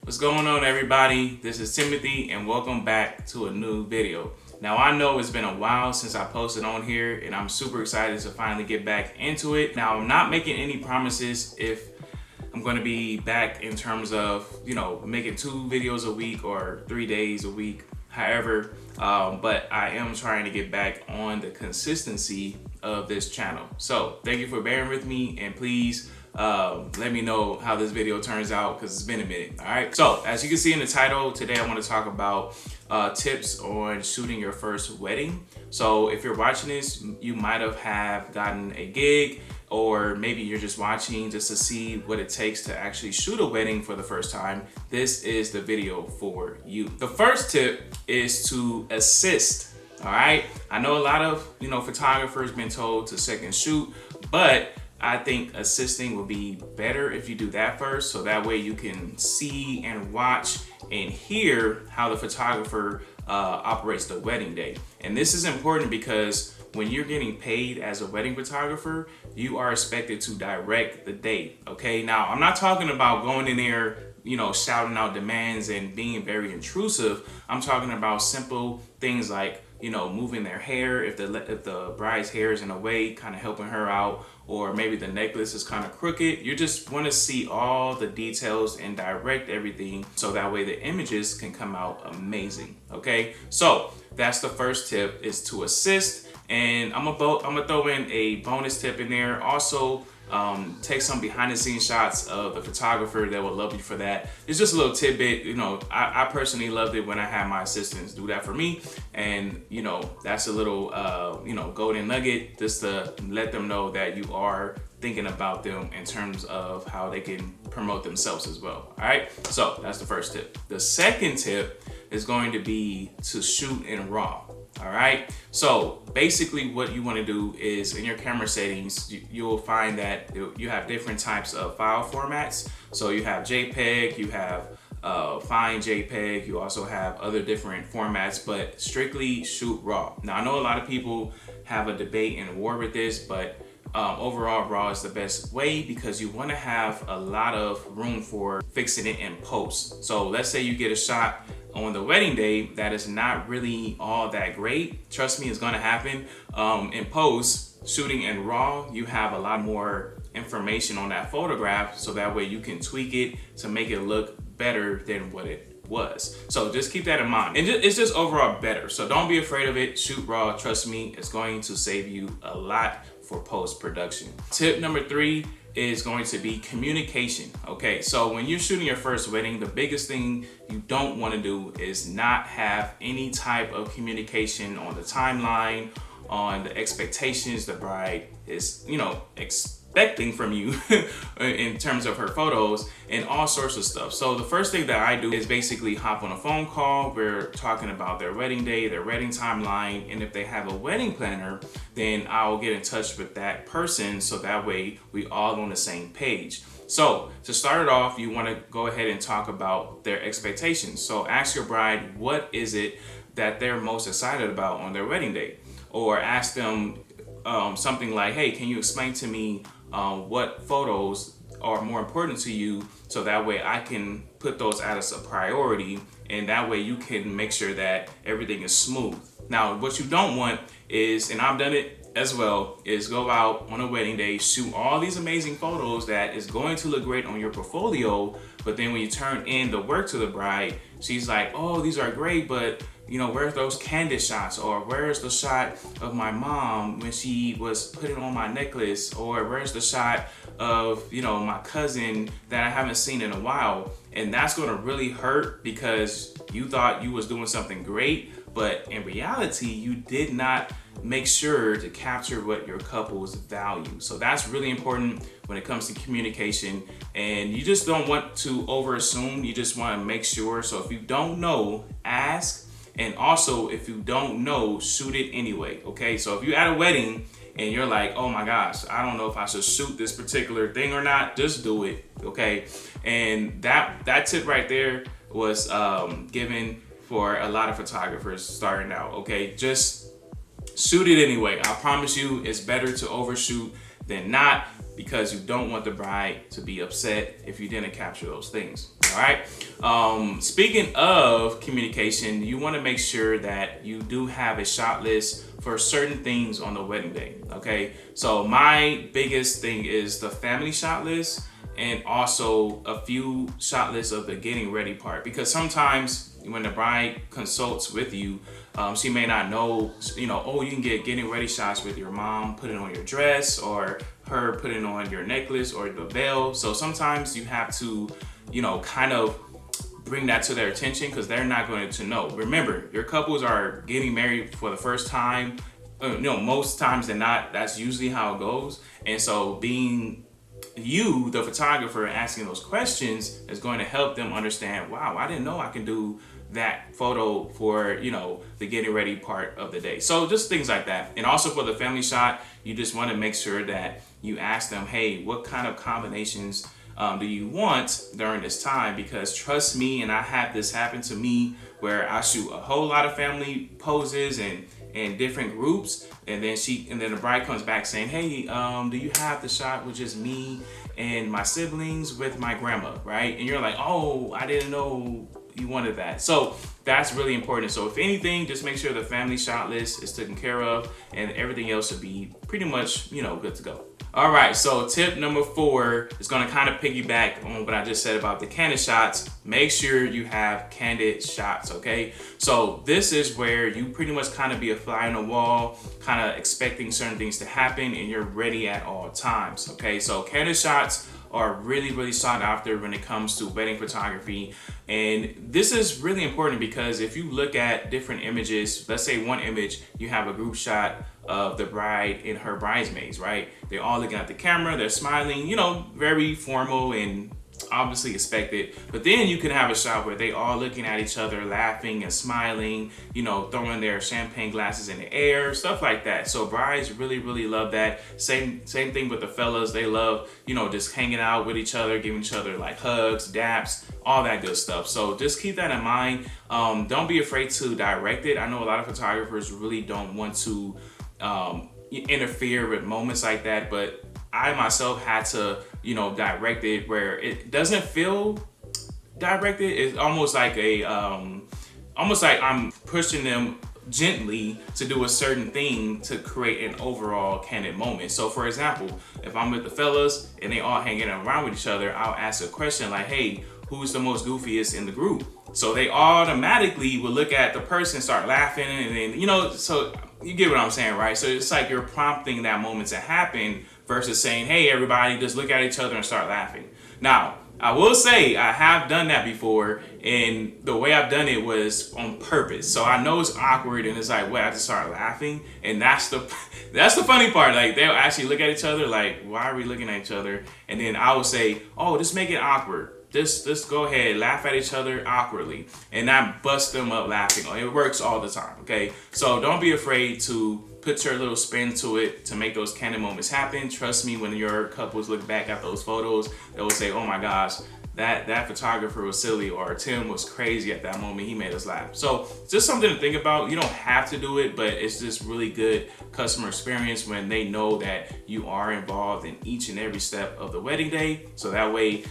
What's going on, everybody? This is Timothy and welcome back to a new video. Now, I know it's been a while since I posted on here and I'm super excited to finally get back into it. Now, I'm not making any promises if I'm going to be back in terms of, making 2 videos a week or 3 days a week, however, but I am trying to get back on the consistency of this channel. So thank you for bearing with me, and please let me know how this video turns out because it's been a minute. All right, so as you can see in the title, today I want to talk about tips on shooting your first wedding. So if you're watching this, you might have gotten a gig, or maybe you're just watching just to see what it takes to actually shoot a wedding for the first time. This is the video for you. The first tip is to assist. All right, I know a lot of photographers been told to second shoot, but I think assisting would be better if you do that first, so that way you can see and watch and hear how the photographer operates the wedding day. And this is important because when you're getting paid as a wedding photographer, you are expected to direct the date. Okay, now I'm not talking about going in there shouting out demands and being very intrusive. I'm talking about simple things like moving their hair if the bride's hair is in a way, kind of helping her out, or maybe the necklace is kind of crooked. You just want to see all the details and direct everything so that way the images can come out amazing. Okay, so that's the first tip, is to assist. And I'm gonna throw in a bonus tip in there. Also, take some behind the scenes shots of the photographer. They will love you for that. It's just a little tidbit. I personally loved it when I had my assistants do that for me. And, that's a little, golden nugget just to let them know that you are thinking about them in terms of how they can promote themselves as well. All right. So that's the first tip. The second tip is going to be to shoot in RAW. All right, so basically what you want to do is in your camera settings, you'll find that you have different types of file formats. So you have JPEG, you have fine JPEG, you also have other different formats, but strictly shoot RAW. Now, I know a lot of people have a debate and war with this, but overall RAW is the best way because you want to have a lot of room for fixing it in post. So let's say you get a shot on the wedding day that is not really all that great. Trust me, it's gonna happen. In post, shooting in RAW, you have a lot more information on that photograph, so that way you can tweak it to make it look better than what it was. So just keep that in mind. And it's just overall better. So don't be afraid of it. Shoot RAW. Trust me, it's going to save you a lot for post-production. Tip number 3 is going to be communication. Okay, so when you're shooting your first wedding, the biggest thing you don't want to do is not have any type of communication on the timeline, on the expectations the bride is, expecting from you in terms of her photos and all sorts of stuff. So the first thing that I do is basically hop on a phone call. We're talking about their wedding day, their wedding timeline, and if they have a wedding planner, then I'll get in touch with that person so that way we all on the same page. So to start it off, you want to go ahead and talk about their expectations. So ask your bride, what is it that they're most excited about on their wedding day? Or ask them something like, hey, can you explain to me what photos are more important to you, so that way I can put those as a priority, and that way you can make sure that everything is smooth. Now, what you don't want is, and I've done it as well, is go out on a wedding day, shoot all these amazing photos that is going to look great on your portfolio, but then when you turn in the work to the bride, she's like, oh, these are great, but where's those candid shots? Or where's the shot of my mom when she was putting on my necklace? Or where's the shot of, my cousin that I haven't seen in a while? And that's gonna really hurt because you thought you was doing something great, but in reality, you did not make sure to capture what your couples value. So that's really important when it comes to communication. And you just don't want to over assume, you just wanna make sure. So if you don't know, ask. And also, if you don't know, shoot it anyway, okay? So if you're at a wedding and you're like, oh my gosh, I don't know if I should shoot this particular thing or not, just do it, okay? And that tip right there was given for a lot of photographers starting out, okay? Just shoot it anyway. I promise you, it's better to overshoot than not, because you don't want the bride to be upset if you didn't capture those things. All right. Speaking of communication, you want to make sure that you do have a shot list for certain things on the wedding day. Okay. So my biggest thing is the family shot list, and also a few shot lists of the getting ready part, because sometimes when the bride consults with you, she may not know, oh, you can get getting ready shots with your mom putting on your dress, or her putting on your necklace or the veil. So sometimes you have to, kind of bring that to their attention, because they're not going to know. Remember, your couples are getting married for the first time. Most times than not, that's usually how it goes. And so being you, the photographer, asking those questions is going to help them understand, wow, I didn't know I can do that photo for, the getting ready part of the day. So just things like that. And also for the family shot, you just want to make sure that you ask them, hey, what kind of combinations do you want during this time? Because trust me, and I had this happen to me, where I shoot a whole lot of family poses and different groups, and then the bride comes back saying, hey, do you have the shot with just me and my siblings with my grandma, right? And you're like, oh, I didn't know you wanted that. So that's really important. So if anything, just make sure the family shot list is taken care of, and everything else should be pretty much, good to go. All right, so tip number 4 is going to kind of piggyback on what I just said about the candid shots. Make sure you have candid shots, okay? So this is where you pretty much kind of be a fly on the wall, kind of expecting certain things to happen, and you're ready at all times, okay? So candid shots are really, really sought after when it comes to wedding photography. And this is really important because if you look at different images, let's say one image, you have a group shot of the bride and her bridesmaids, right? They're all looking at the camera, they're smiling, very formal and obviously expected. But then you can have a shot where they all looking at each other, laughing and smiling, throwing their champagne glasses in the air, stuff like that. So brides really, really love that. Same thing with the fellas. They love, just hanging out with each other, giving each other like hugs, daps, all that good stuff. So just keep that in mind. Don't be afraid to direct it. I know a lot of photographers really don't want to interfere with moments like that, but I myself had to, direct it where it doesn't feel directed. It's almost like almost like I'm pushing them gently to do a certain thing to create an overall candid moment. So for example, if I'm with the fellas and they all hanging around with each other, I'll ask a question like, hey, who's the most goofiest in the group? So they automatically will look at the person, start laughing, and then, so you get what I'm saying, right? So it's like you're prompting that moment to happen versus saying, hey, everybody, just look at each other and start laughing. Now, I will say I have done that before, and the way I've done it was on purpose. So I know it's awkward, and it's like, well, I have to start laughing, and that's the funny part. Like, they'll actually look at each other like, why are we looking at each other? And then I will say, oh, just make it awkward. Just go ahead, laugh at each other awkwardly, and not bust them up laughing. It works all the time, okay? So don't be afraid to put your little spin to it to make those candid moments happen. Trust me, when your couples look back at those photos, they will say, oh my gosh, that photographer was silly, or Tim was crazy at that moment, he made us laugh. So just something to think about. You don't have to do it, but it's just really good customer experience when they know that you are involved in each and every step of the wedding day. So that way,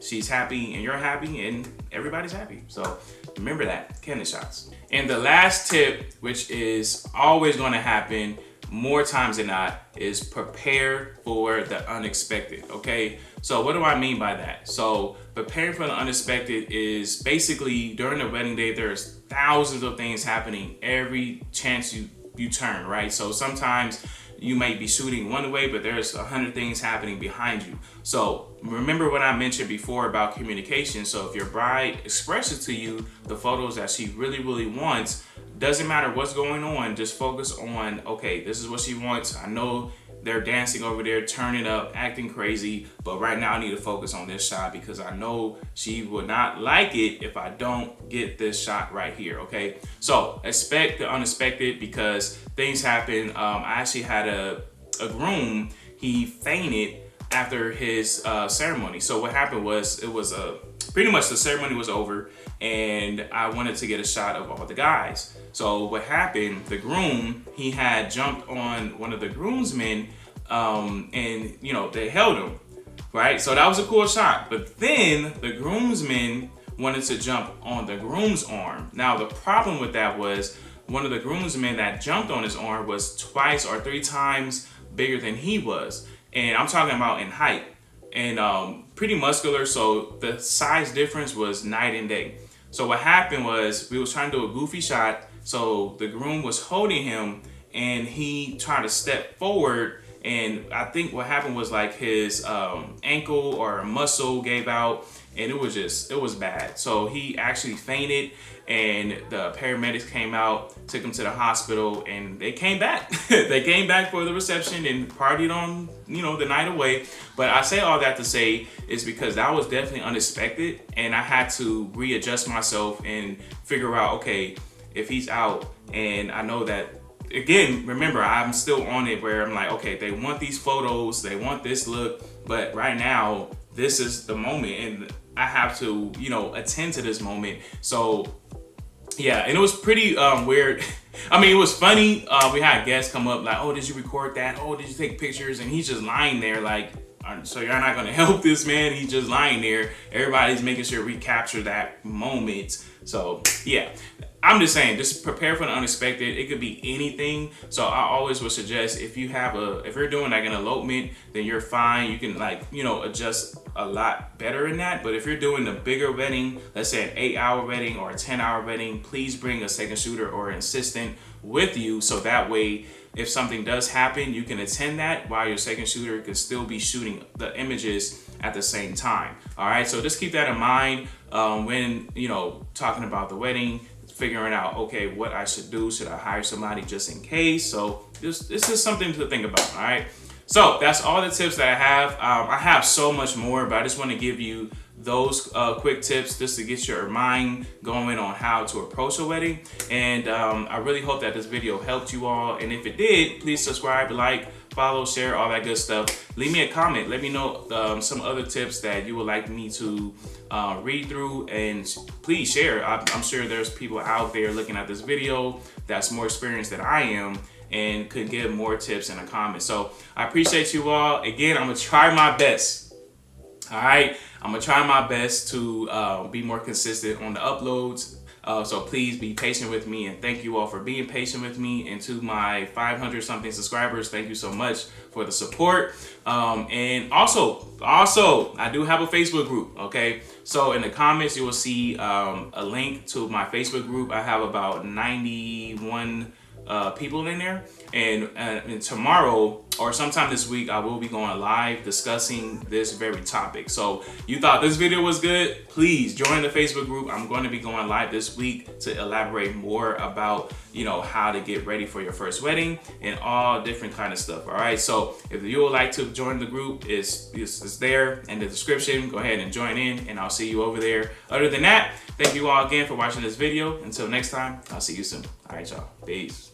she's happy and you're happy and everybody's happy. So remember that, candid shots. And the last tip, which is always going to happen more times than not, is prepare for the unexpected, okay? So what do I mean by that? So preparing for the unexpected is basically during the wedding day, there's thousands of things happening every chance you turn, right? So sometimes you might be shooting one way, but there's 100 things happening behind you. So remember what I mentioned before about communication. So if your bride expresses to you the photos that she really, really wants, doesn't matter what's going on, just focus on, okay, this is what she wants. I know they're dancing over there, turning up, acting crazy, but right now I need to focus on this shot because I know she would not like it if I don't get this shot right here, okay? So expect the unexpected because things happen. I actually had a groom, he fainted after his ceremony. So what happened was, it was pretty much the ceremony was over and I wanted to get a shot of all the guys. So what happened, the groom, he had jumped on one of the groomsmen and you know, they held him, right? So that was a cool shot. But then the groomsmen wanted to jump on the groom's arm. Now the problem with that was one of the groomsmen that jumped on his arm was 2 or 3 times bigger than he was, and I'm talking about in height, and pretty muscular. So the size difference was night and day. So what happened was we was trying to do a goofy shot. So the groom was holding him, and he tried to step forward, and I think what happened was like his ankle or muscle gave out, and it was bad. So he actually fainted, and the paramedics came out, took him to the hospital, and they came back. They came back for the reception and partied on, you know, the night away. But I say all that to say is because that was definitely unexpected, and I had to readjust myself and figure out, okay, if he's out, and I know that, again, remember, I'm still on it where I'm like, okay, they want these photos, they want this look, but right now, this is the moment, and I have to, you know, attend to this moment. So yeah, and it was pretty weird. I mean, it was funny. We had guests come up like, oh, did you record that? Oh, did you take pictures? And he's just lying there like, so you're not gonna help this man? He's just lying there. Everybody's making sure we capture that moment. So yeah, I'm just saying, just prepare for the unexpected. It could be anything. So I always would suggest if you're doing like an elopement, then you're fine. You can, like, you know, adjust a lot better in that. But if you're doing a bigger wedding, let's say an 8-hour wedding or a 10-hour wedding, please bring a second shooter or an assistant with you. So that way, if something does happen, you can attend that while your second shooter can still be shooting the images at the same time. All right, so just keep that in mind when, you know, talking about the wedding, figuring out, okay, what I should do. Should I hire somebody just in case? So this is something to think about. All right, so that's all the tips that I have. I have so much more, but I just want to give you those quick tips just to get your mind going on how to approach a wedding. And I really hope that this video helped you all. And if it did, please subscribe, like, follow, share, all that good stuff. Leave me a comment. Let me know some other tips that you would like me to read through, and please share. I'm sure there's people out there looking at this video that's more experienced than I am and could give more tips in a comment. So I appreciate you all. Again, I'm gonna try my best. All right, I'm gonna try my best to be more consistent on the uploads. So please be patient with me, and thank you all for being patient with me. And to my 500 something subscribers, thank you so much for the support. And also, I do have a Facebook group. Okay, so in the comments you will see a link to my Facebook group. I have about 91 people in there, and tomorrow or sometime this week I will be going live discussing this very topic. So you thought this video was good, please join the Facebook group. I'm going to be going live this week to elaborate more about, you know, how to get ready for your first wedding and all different kind of stuff. All right, so if you would like to join the group, it's there in the description. Go ahead and join in, and I'll see you over there. Other than that, thank you all again for watching this video. Until next time, I'll see you soon. All right, y'all, peace.